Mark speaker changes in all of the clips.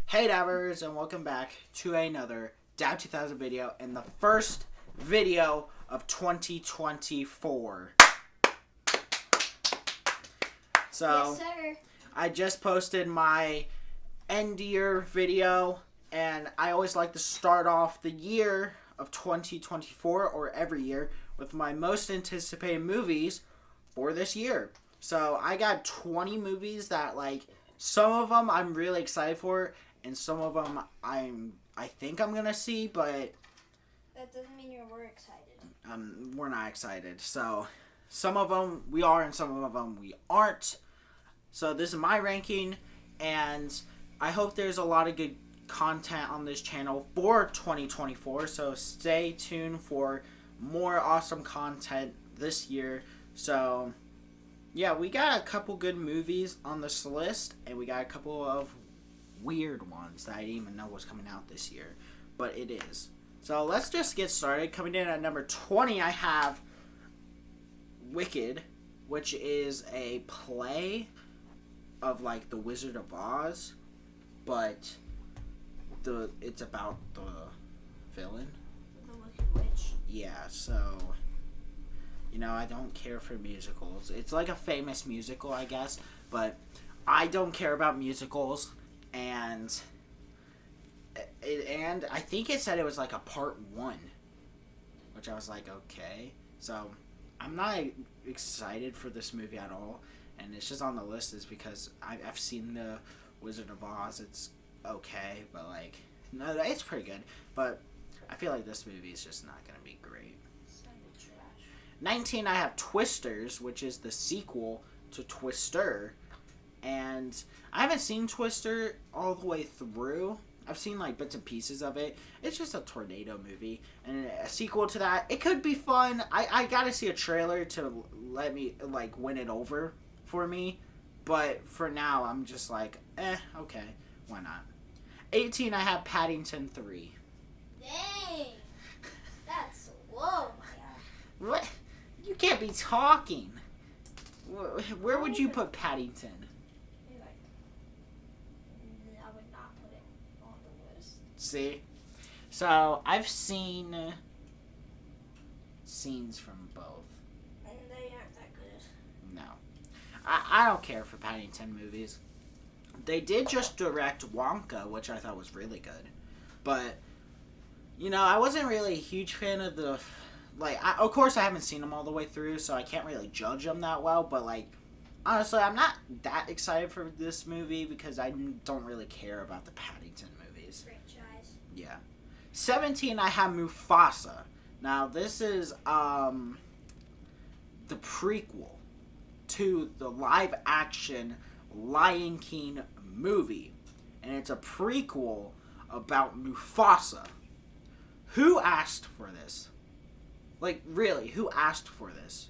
Speaker 1: Hey Dabbers, and welcome back to another Dab 2000 video and the first video of 2024. So,
Speaker 2: Yes, sir.
Speaker 1: I just posted my end year video, and I always like to start off the year of 2024 or every year with my most anticipated movies for this year. So, I got 20 movies that some of them I'm really excited for, and some of them I think I'm gonna see, but
Speaker 2: That doesn't mean we're excited.
Speaker 1: we're not excited. So some of them we are, and some of them we aren't. So this is my ranking, and I hope there's a lot of good content on this channel for 2024. So stay tuned for more awesome content this year. So yeah, we got a couple good movies on this list, and we got a couple of weird ones that I didn't even know was coming out this year, but it is. So let's just get started. Coming in at number 20, I have Wicked, which is a play of the Wizard of Oz, but it's about the villain.
Speaker 2: The Wicked Witch.
Speaker 1: Yeah, so I don't care for musicals. It's like a famous musical, I guess, but I don't care about musicals. And I think it said it was like a part 1, which I was like, okay. So I'm not excited for this movie at all, and it's just on the list is because I've seen the Wizard of Oz. It's okay, but no, it's pretty good. But I feel like this movie is just not gonna be great.
Speaker 2: Trash.
Speaker 1: 19, I have Twisters, which is the sequel to Twister. And I haven't seen Twister all the way through. I've seen bits and pieces of it. It's just a tornado movie. And a sequel to that, it could be fun. I gotta see a trailer to let me win it over for me. But for now, I'm just okay, why not? 18, I have Paddington 3.
Speaker 2: Dang. That's whoa.
Speaker 1: What? You can't be talking. Where would you put Paddington?
Speaker 2: I would not put it on the list.
Speaker 1: See? So, I've seen scenes from both.
Speaker 2: And they aren't that good.
Speaker 1: No. I don't care for Paddington movies. They did just direct Wonka, which I thought was really good. But, I wasn't really a huge fan of the... of course I haven't seen them all the way through, so I can't really judge them that well, but, honestly, I'm not that excited for this movie because I don't really care about the Paddington movies.
Speaker 2: Franchise.
Speaker 1: Yeah. 17, I have Mufasa. Now, this is the prequel to the live-action Lion King movie. And it's a prequel about Mufasa. Who asked for this? Really, who asked for this?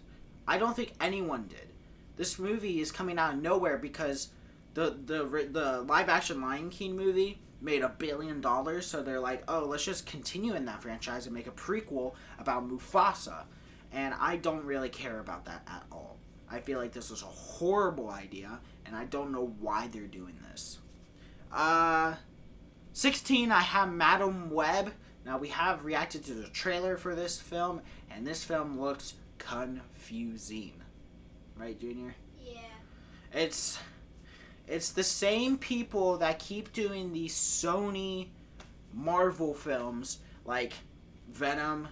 Speaker 1: I don't think anyone did. This movie is coming out of nowhere because the live-action Lion King movie made $1 billion, so they're like, oh, let's just continue in that franchise and make a prequel about Mufasa. And I don't really care about that at all. I feel like this was a horrible idea, and I don't know why they're doing this. 16, I have Madam Web. Now, we have reacted to the trailer for this film, and this film looks confusing. Right, Junior?
Speaker 2: Yeah.
Speaker 1: It's the same people that keep doing these Sony Marvel films, like Venom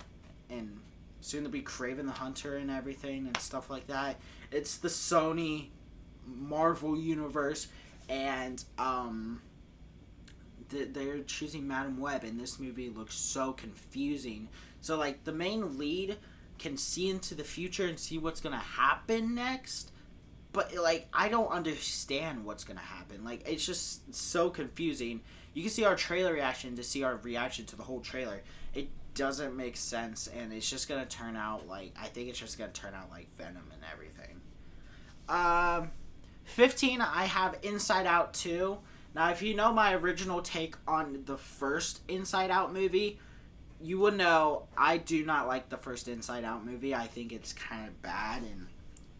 Speaker 1: and soon-to-be Kraven the Hunter and everything and stuff like that. It's the Sony Marvel universe, and they're choosing Madam Web, and this movie looks so confusing. So, the main lead can see into the future and see what's gonna happen next, but, I don't understand what's gonna happen. It's just so confusing. You can see our trailer reaction to see our reaction to the whole trailer. It doesn't make sense, and it's just gonna turn out I think it's just gonna turn out like Venom and everything. 15, I have Inside Out 2. Now, if you know my original take on the first Inside Out movie, you would know I do not like the first Inside Out movie. I think it's kind of bad, and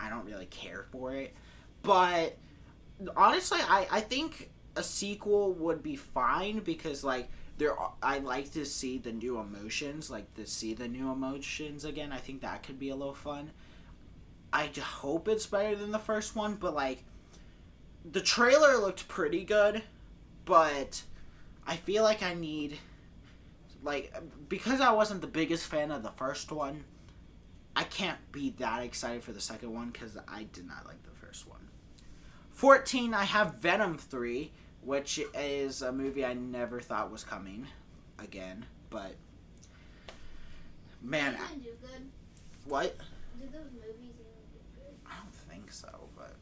Speaker 1: I don't really care for it. But honestly, I think a sequel would be fine because like I like to see the new emotions, like to see the new emotions again. I think that could be a little fun. I hope it's better than the first one, but like the trailer looked pretty good, but I feel like I need like because I wasn't the biggest fan of the first one, I can't be that excited for the second one because I did not like the first one. 14, I have Venom 3, which is a movie I never thought was coming again, but man,
Speaker 2: They didn't do good.
Speaker 1: what?
Speaker 2: Did those movies even do good?
Speaker 1: I don't think so, but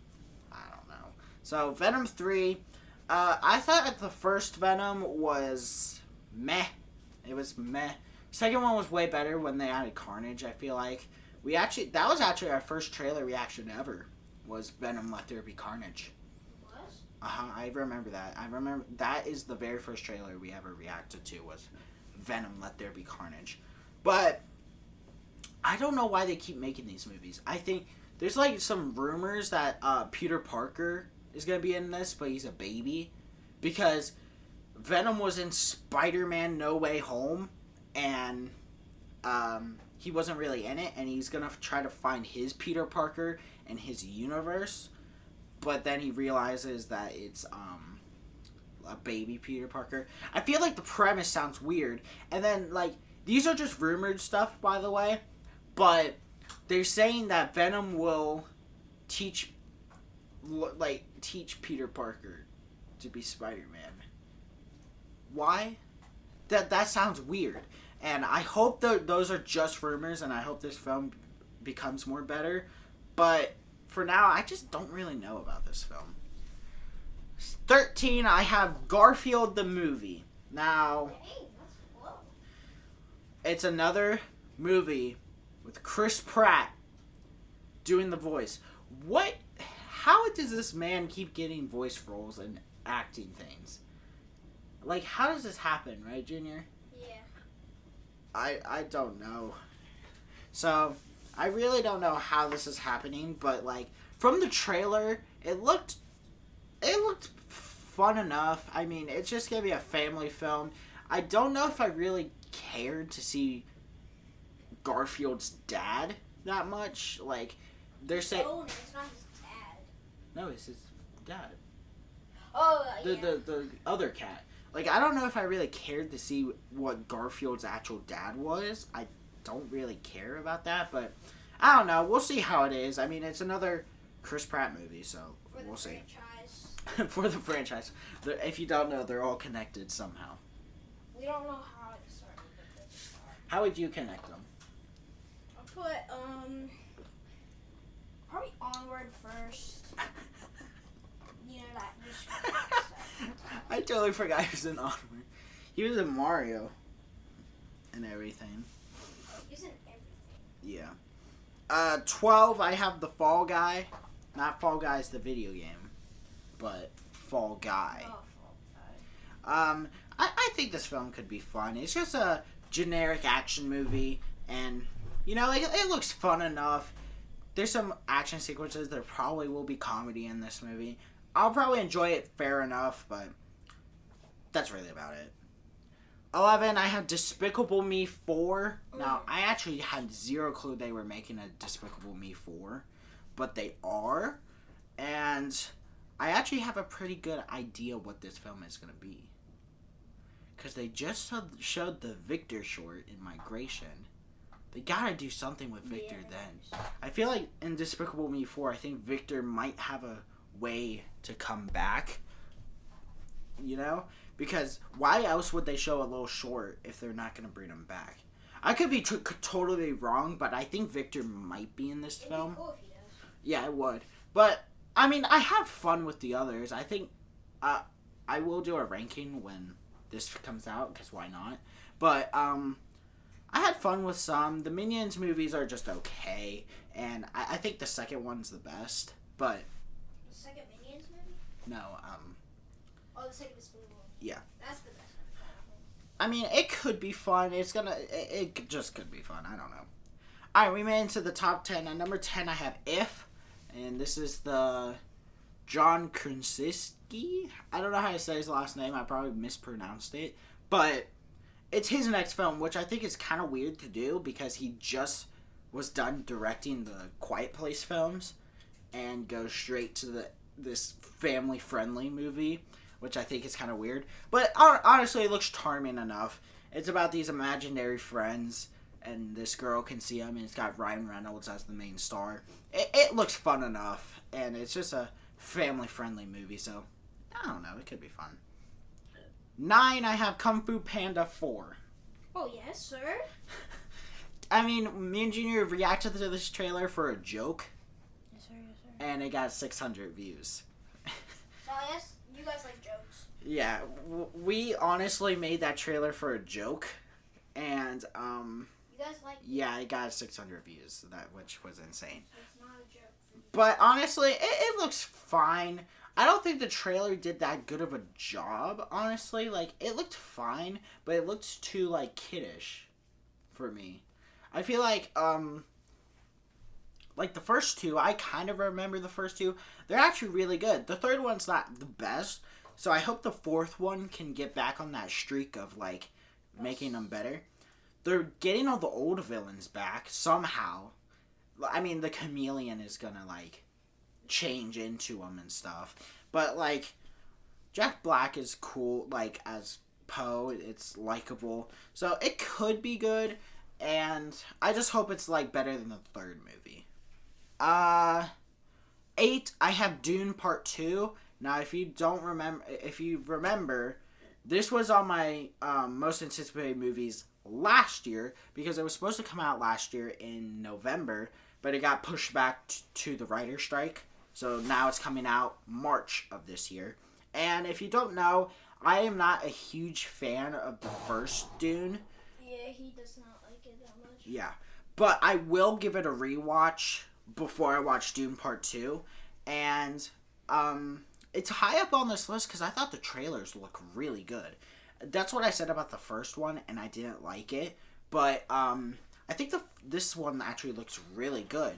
Speaker 1: I don't know. So Venom 3, I thought the first Venom was meh. It was meh. Second one was way better when they added Carnage. I feel like that was actually our first trailer reaction ever. Was Venom Let There Be Carnage.
Speaker 2: What?
Speaker 1: I remember that. I remember that is the very first trailer we ever reacted to was Venom Let There Be Carnage. But I don't know why they keep making these movies. I think there's like some rumors that Peter Parker is going to be in this, but he's a baby. Because Venom was in Spider-Man No Way Home, and he wasn't really in it, and he's going to try to find his Peter Parker in his universe. But then he realizes that it's a baby Peter Parker. I feel like the premise sounds weird. And then, like, these are just rumored stuff, by the way. But they're saying that Venom will teach Peter Parker to be Spider-Man. Why? That sounds weird. And I hope those are just rumors, and I hope this film becomes more better. But for now, I just don't really know about this film. 13, I have Garfield the movie. Now,
Speaker 2: Dang, that's low.
Speaker 1: it's another movie with Chris Pratt doing the voice. How does this man keep getting voice roles and acting things? Like, how does this happen, right, Junior?
Speaker 2: Yeah.
Speaker 1: I don't know. So, I really don't know how this is happening, but like from the trailer, it looked fun enough. I mean, it's just gonna be a family film. I don't know if I really cared to see Garfield's dad that much. Like, they're saying
Speaker 2: Oh, no, it's not his dad.
Speaker 1: no, it's his dad.
Speaker 2: Oh,
Speaker 1: The
Speaker 2: yeah.
Speaker 1: the other cat. Like, I don't know if I really cared to see what Garfield's actual dad was. I don't really care about that, but I don't know. We'll see how it is. I mean, it's another Chris Pratt movie, so
Speaker 2: For the
Speaker 1: we'll see.
Speaker 2: franchise.
Speaker 1: For the franchise. If you don't know, they're all connected somehow.
Speaker 2: We don't know how it started, but they start.
Speaker 1: How would you connect them?
Speaker 2: I'll put, probably Onward first. You know, that just stuff.
Speaker 1: I totally forgot he was in Onward. He was in Mario and everything.
Speaker 2: Isn't everything?
Speaker 1: Yeah. 12, I have the Fall Guy. Not Fall Guys, the video game, but Fall Guy.
Speaker 2: Oh, Fall Guy.
Speaker 1: I think this film could be fun. It's just a generic action movie, and, you know, it looks fun enough. There's some action sequences. There probably will be comedy in this movie. I'll probably enjoy it fair enough, but that's really about it. 11, I have Despicable Me 4. Now, I actually had zero clue they were making a Despicable Me 4, but they are, and I actually have a pretty good idea what this film is going to be. Because they just showed the Victor short in Migration. They gotta do something with Victor then. I feel like in Despicable Me 4, I think Victor might have a way to come back. You know? Because why else would they show a little short if they're not going to bring him back? I could be totally wrong, but I think Victor might be in this
Speaker 2: It'd
Speaker 1: film.
Speaker 2: be cool if he does.
Speaker 1: Yeah, it would. But, I mean, I have fun with the others. I think I will do a ranking when this comes out, because why not? But, I had fun with some. The Minions movies are just okay, and I think the second one's the best. But,
Speaker 2: The second Minions movie?
Speaker 1: no,
Speaker 2: Oh, the second Despicable.
Speaker 1: Yeah.
Speaker 2: That's the best one.
Speaker 1: I mean, it could be fun. It just could be fun. I don't know. Alright, we made it into the top 10. At number 10, I have If. And this is the John Krasinski. I don't know how to say his last name. I probably mispronounced it. But it's his next film, which I think is kind of weird to do because he just was done directing the Quiet Place films and goes straight to this family-friendly movie, which I think is kind of weird. But honestly, it looks charming enough. It's about these imaginary friends, and this girl can see them, and it's got Ryan Reynolds as the main star. It looks fun enough, and it's just a family-friendly movie, so I don't know. It could be fun. 9, I have Kung Fu Panda 4.
Speaker 2: Oh, yes, sir.
Speaker 1: I mean, me and Junior reacted to this trailer for a joke,
Speaker 2: Yes, sir, yes, sir.
Speaker 1: and it got 600 views.
Speaker 2: So, yes, you guys like jokes.
Speaker 1: Yeah, we honestly made that trailer for a joke, and
Speaker 2: You guys like
Speaker 1: yeah, it got 600 views, which was insane.
Speaker 2: It's not a joke for you.
Speaker 1: But honestly, it looks fine. I don't think the trailer did that good of a job, honestly. Like, it looked fine, but it looked too, like, kiddish for me. I feel like the first two, I kind of remember the first two. They're actually really good. The third one's not the best, so I hope the fourth one can get back on that streak of, like, making them better. They're getting all the old villains back somehow. I mean, the chameleon is gonna, like, change into him and stuff. But, like, Jack Black is cool, like, as Poe. It's likable. So it could be good, and I just hope it's, like, better than the third movie. 8, I have Dune Part 2. Now, if you remember, this was on my most anticipated movies last year because it was supposed to come out last year in November, but it got pushed back to the writer's strike. So now it's coming out March of this year. And if you don't know, I am not a huge fan of the first Dune.
Speaker 2: Yeah, he does not like it that much.
Speaker 1: Yeah. But I will give it a rewatch before I watch Dune Part 2. And it's high up on this list because I thought the trailers look really good. That's what I said about the first one, and I didn't like it. But I think this one actually looks really good.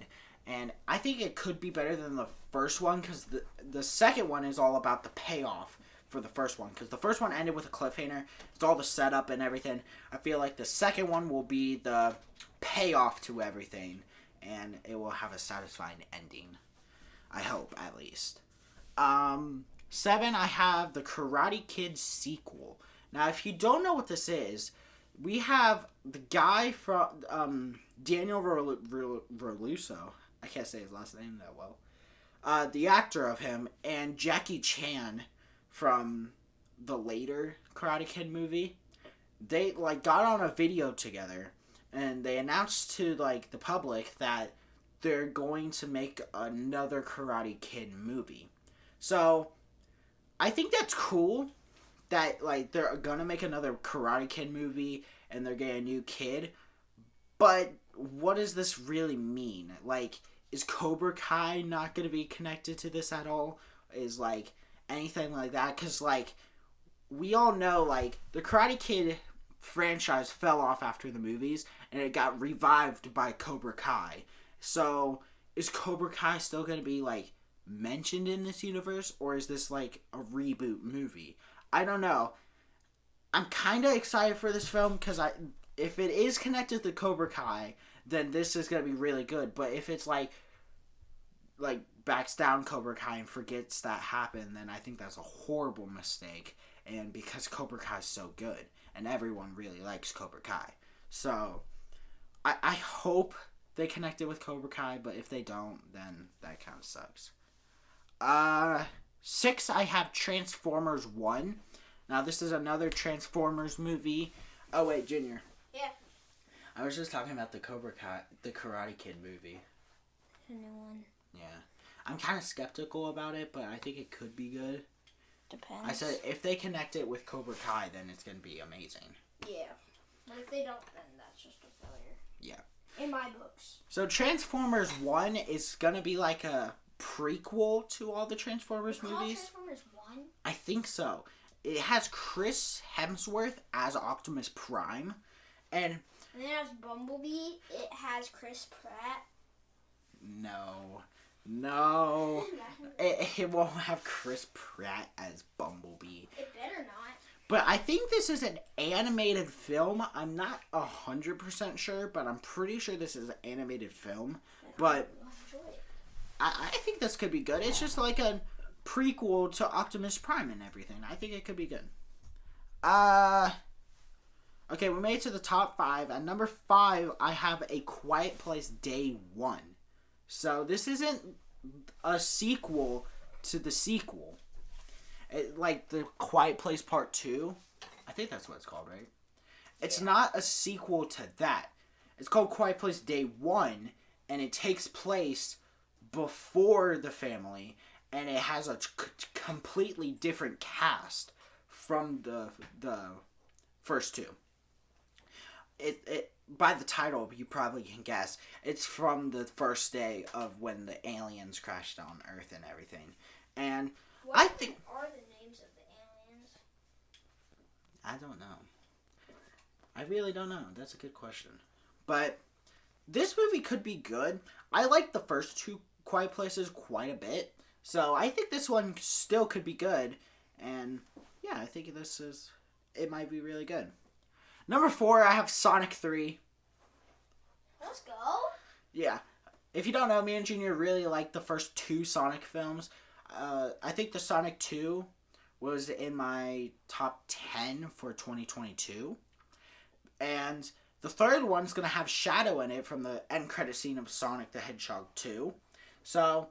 Speaker 1: And I think it could be better than the first one because the second one is all about the payoff for the first one. Because the first one ended with a cliffhanger. It's all the setup and everything. I feel like the second one will be the payoff to everything. And it will have a satisfying ending. I hope, at least. 7, I have the Karate Kid sequel. Now, if you don't know what this is, we have the guy from Daniel Roluso. I can't say his last name that well. The actor of him, and Jackie Chan from the later Karate Kid movie. They, like, got on a video together, and they announced to, like, the public that they're going to make another Karate Kid movie. So, I think that's cool that, like, they're gonna make another Karate Kid movie and they're getting a new kid. But what does this really mean? Like, is Cobra Kai not gonna be connected to this at all? Is, like, anything like that? Because, like, we all know, like, the Karate Kid franchise fell off after the movies and it got revived by Cobra Kai. So, is Cobra Kai still gonna be, like, mentioned in this universe, or is this like a reboot movie? I don't know. I'm kind of excited for this film because if it is connected to Cobra Kai, then this is gonna be really good. But if it's like backs down Cobra Kai and forgets that happened, then I think that's a horrible mistake. And because Cobra Kai is so good and everyone really likes Cobra Kai, so I hope they connect it with Cobra Kai. But if they don't, then that kind of sucks. 6, I have Transformers 1. Now, this is another Transformers movie. Oh, wait, Junior.
Speaker 2: Yeah.
Speaker 1: I was just talking about the Karate Kid movie.
Speaker 2: The new one.
Speaker 1: Yeah. I'm kind of skeptical about it, but I think it could be good.
Speaker 2: Depends.
Speaker 1: I said if they connect it with Cobra Kai, then it's going to be amazing.
Speaker 2: Yeah. But if they don't, then that's just a failure.
Speaker 1: Yeah.
Speaker 2: In my books.
Speaker 1: So, Transformers 1 is going to be like a prequel to all the Transformers movies.
Speaker 2: Transformers 1?
Speaker 1: I think so. It has Chris Hemsworth as Optimus Prime, and
Speaker 2: then it has Bumblebee. It has Chris Pratt.
Speaker 1: no, No. It won't have Chris Pratt as Bumblebee.
Speaker 2: It better not.
Speaker 1: But I think this is an animated film. I'm not 100% sure, but I'm pretty sure this is an animated film. But
Speaker 2: Enjoy it.
Speaker 1: I think this could be good. It's just like a prequel to Optimus Prime and everything. I think it could be good. Okay, we made it to the top 5. At number 5, I have A Quiet Place Day 1. So this isn't a sequel to the sequel. Like the Quiet Place Part 2. I think that's what it's called, right? It's not a sequel to that. It's called Quiet Place Day 1, and it takes place before the family, and it has a completely different cast from the first two. It by the title, you probably can guess, it's from the first day of when the aliens crashed on Earth and everything. And
Speaker 2: What
Speaker 1: I think...
Speaker 2: are the names of the aliens?
Speaker 1: I don't know. I really don't know. That's a good question. But this movie could be good. I like the first two Quiet Places quite a bit. So I think this one still could be good. And yeah, I think it might be really good. Number 4, I have Sonic 3.
Speaker 2: Let's go.
Speaker 1: Yeah. If you don't know, me and Junior really like the first 2 Sonic films. I think the Sonic 2 was in my top 10 for 2022. And the third one's going to have Shadow in it from the end credit scene of Sonic the Hedgehog 2. So,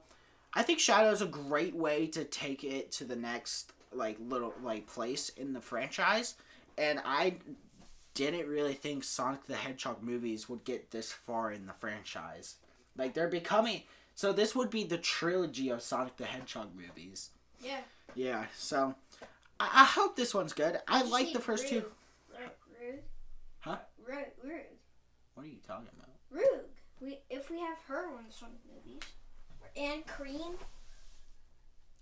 Speaker 1: I think Shadow is a great way to take it to the next place in the franchise. And I didn't really think Sonic the Hedgehog movies would get this far in the franchise. Like, they're becoming... So this would be the trilogy of Sonic the Hedgehog movies.
Speaker 2: Yeah.
Speaker 1: Yeah, so... I hope this one's good. I like the first two...
Speaker 2: Roog.
Speaker 1: Huh?
Speaker 2: Roog.
Speaker 1: What are you talking about?
Speaker 2: Roog. If we have her on the Sonic movies. And Cream.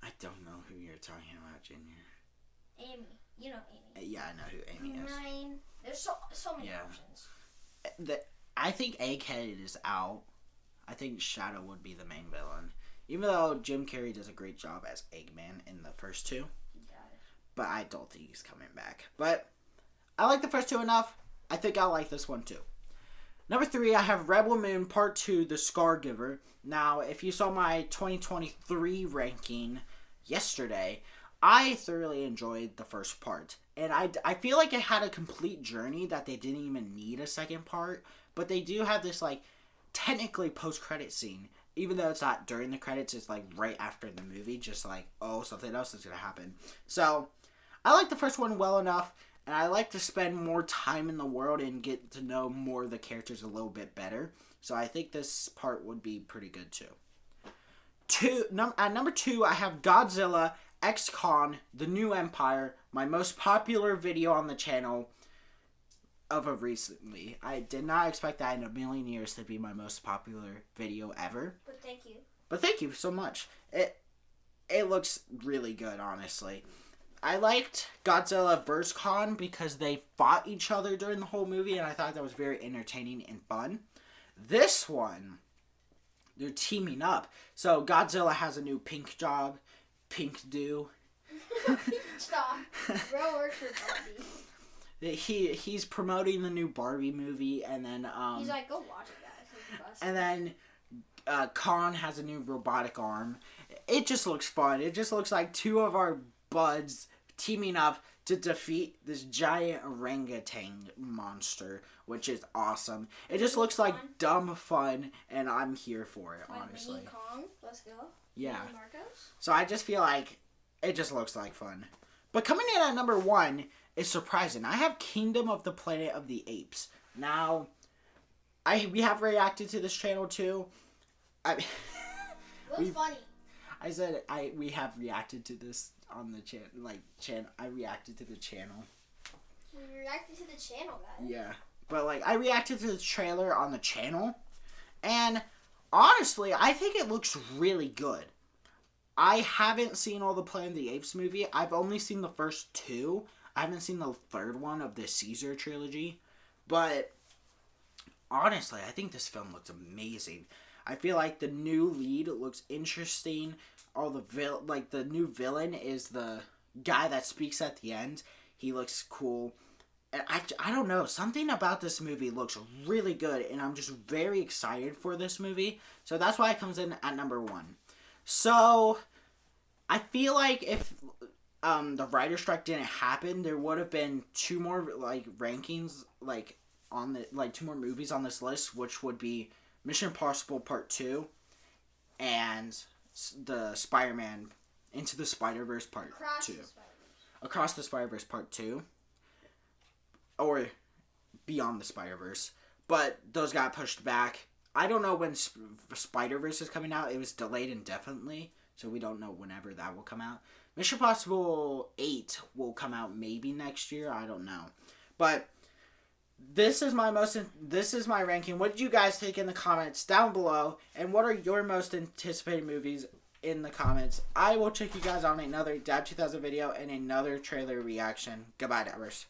Speaker 1: I don't know who you're talking about, Junior.
Speaker 2: Amy. You know Amy.
Speaker 1: Yeah, I know who Amy is.
Speaker 2: Mine. There's so many options.
Speaker 1: I think Egghead is out. I think Shadow would be the main villain. Even though Jim Carrey does a great job as Eggman in the first 2.
Speaker 2: He does.
Speaker 1: But I don't think he's coming back. But I like the first 2 enough. I think I'll like this one too. Number 3, I have Rebel Moon Part 2, The Scargiver. Now, if you saw my 2023 ranking yesterday, I thoroughly enjoyed the first part. And I feel like it had a complete journey that they didn't even need a second part. But they do have this, technically post-credit scene. Even though it's not during the credits, it's, right after the movie. Just something else is going to happen. So, I like the first one well enough. And I like to spend more time in the world and get to know more of the characters a little bit better. So I think this part would be pretty good too. At number 2, I have Godzilla X Kong, The New Empire, my most popular video on the channel of recently. I did not expect that in a million years to be my most popular video ever.
Speaker 2: But
Speaker 1: thank you so much. It looks really good, honestly. I liked Godzilla vs. Kong because they fought each other during the whole movie, and I thought that was very entertaining and fun. This one, they're teaming up. So Godzilla has a new pink job. Pink do.
Speaker 2: Stop. Bro works for Barbie.
Speaker 1: He's promoting the new Barbie movie, and then
Speaker 2: he's like, go watch it, guys.
Speaker 1: And then Khan has a new robotic arm. It just looks fun. It just looks like 2 of our buds teaming up to defeat this giant orangutan monster, which is awesome. It just looks like dumb fun, and I'm here for it, honestly.
Speaker 2: Mini Kong, let's go.
Speaker 1: Yeah.
Speaker 2: Mini Marcos.
Speaker 1: So I just feel like it just looks like fun. But coming in at number 1 is surprising. I have Kingdom of the Planet of the Apes. Now, we have reacted to this channel too.
Speaker 2: It was funny.
Speaker 1: I said we have reacted to this on the channel. I reacted to the channel.
Speaker 2: We reacted to the channel, guys.
Speaker 1: Yeah, but I reacted to the trailer on the channel, and honestly, I think it looks really good. I haven't seen all the Planet of the Apes movie. I've only seen the first 2. I haven't seen the third one of the Caesar trilogy, but honestly, I think this film looks amazing. I feel like the new lead looks interesting. All the the new villain is the guy that speaks at the end. He looks cool. And I don't know, something about this movie looks really good, and I'm just very excited for this movie. So that's why it comes in at number 1. So I feel like if the writer strike didn't happen, there would have been 2 more like rankings like on the 2 more movies on this list, which would be Mission Impossible Part 2 and the Spider-Man Into the Spider-Verse Part 2. Across the Spider-Verse Part 2. Or Beyond the Spider-Verse. But those got pushed back. I don't know when Spider-Verse is coming out. It was delayed indefinitely, so we don't know whenever that will come out. Mission Impossible 8 will come out maybe next year. I don't know. But this is my ranking. What did you guys think in the comments down below? And what are your most anticipated movies in the comments? I will check you guys on another Dab 2000 video and another trailer reaction. Goodbye, Dabbers.